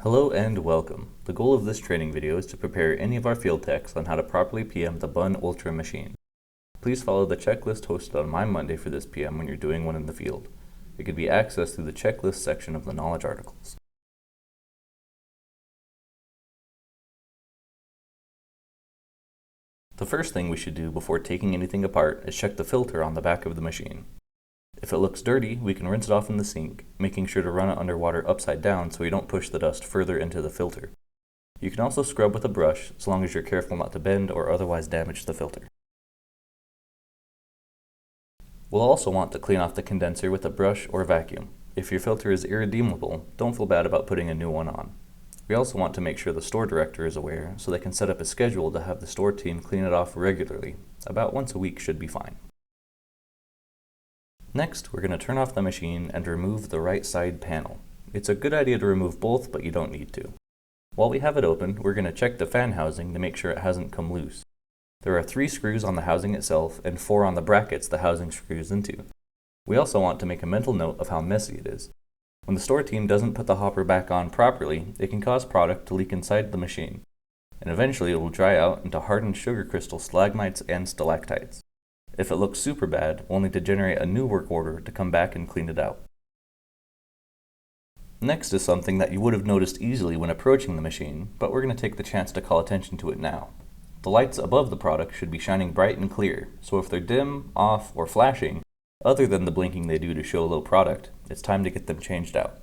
Hello and welcome. The goal of this training video is to prepare any of our field techs on how to properly PM the Bunn Ultra machine. Please follow the checklist posted on my Monday for this PM when you're doing one in the field. It can be accessed through the checklist section of the knowledge articles. The first thing we should do before taking anything apart is check the filter on the back of the machine. If it looks dirty, we can rinse it off in the sink, making sure to run it under water upside down so we don't push the dust further into the filter. You can also scrub with a brush, as long as you're careful not to bend or otherwise damage the filter. We'll also want to clean off the condenser with a brush or vacuum. If your filter is irredeemable, don't feel bad about putting a new one on. We also want to make sure the store director is aware so they can set up a schedule to have the store team clean it off regularly. About once a week should be fine. Next, we're going to turn off the machine and remove the right side panel. It's a good idea to remove both, but you don't need to. While we have it open, we're going to check the fan housing to make sure it hasn't come loose. There are 3 screws on the housing itself and 4 on the brackets the housing screws into. We also want to make a mental note of how messy it is. When the store team doesn't put the hopper back on properly, it can cause product to leak inside the machine, and eventually it will dry out into hardened sugar crystal stalagmites and stalactites. If it looks super bad, we'll need to generate a new work order to come back and clean it out. Next is something that you would have noticed easily when approaching the machine, but we're going to take the chance to call attention to it now. The lights above the product should be shining bright and clear, so if they're dim, off, or flashing, other than the blinking they do to show low product, it's time to get them changed out.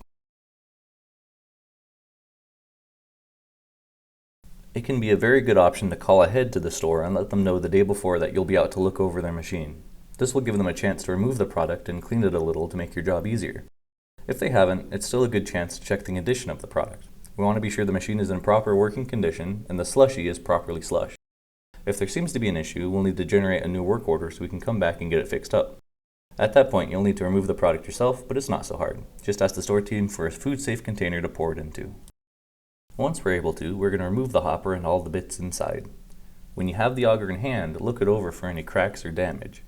It can be a very good option to call ahead to the store and let them know the day before that you'll be out to look over their machine. This will give them a chance to remove the product and clean it a little to make your job easier. If they haven't, it's still a good chance to check the condition of the product. We want to be sure the machine is in proper working condition and the slushy is properly slushed. If there seems to be an issue, we'll need to generate a new work order so we can come back and get it fixed up. At that point, you'll need to remove the product yourself, but it's not so hard. Just ask the store team for a food-safe container to pour it into. Once we're able to, we're going to remove the hopper and all the bits inside. When you have the auger in hand, look it over for any cracks or damage.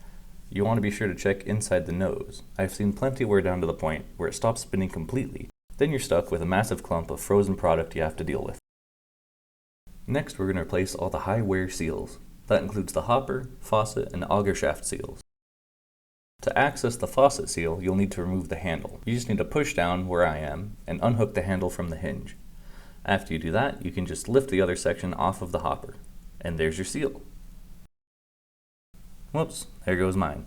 You want to be sure to check inside the nose. I've seen plenty wear down to the point where it stops spinning completely. Then you're stuck with a massive clump of frozen product you have to deal with. Next, we're going to replace all the high wear seals. That includes the hopper, faucet, and auger shaft seals. To access the faucet seal, you'll need to remove the handle. You just need to push down where I am and unhook the handle from the hinge. After you do that, you can just lift the other section off of the hopper. And there's your seal. Whoops, there goes mine.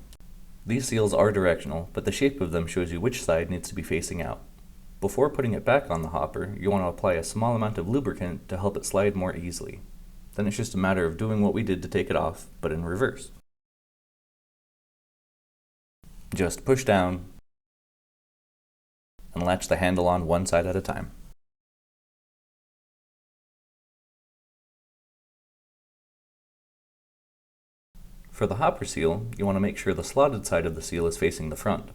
These seals are directional, but the shape of them shows you which side needs to be facing out. Before putting it back on the hopper, you want to apply a small amount of lubricant to help it slide more easily. Then it's just a matter of doing what we did to take it off, but in reverse. Just push down and latch the handle on one side at a time. For the hopper seal, you want to make sure the slotted side of the seal is facing the front.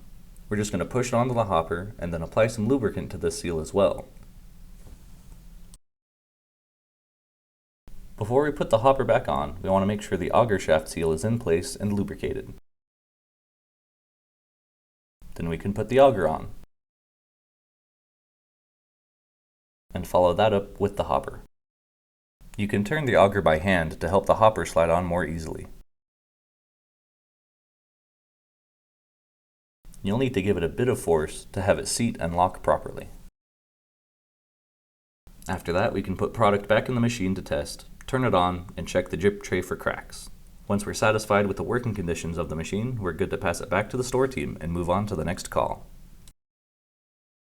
We're just going to push it onto the hopper and then apply some lubricant to this seal as well. Before we put the hopper back on, we want to make sure the auger shaft seal is in place and lubricated. Then we can put the auger on. And follow that up with the hopper. You can turn the auger by hand to help the hopper slide on more easily. You'll need to give it a bit of force to have it seat and lock properly. After that, we can put product back in the machine to test, turn it on, and check the drip tray for cracks. Once we're satisfied with the working conditions of the machine, we're good to pass it back to the store team and move on to the next call.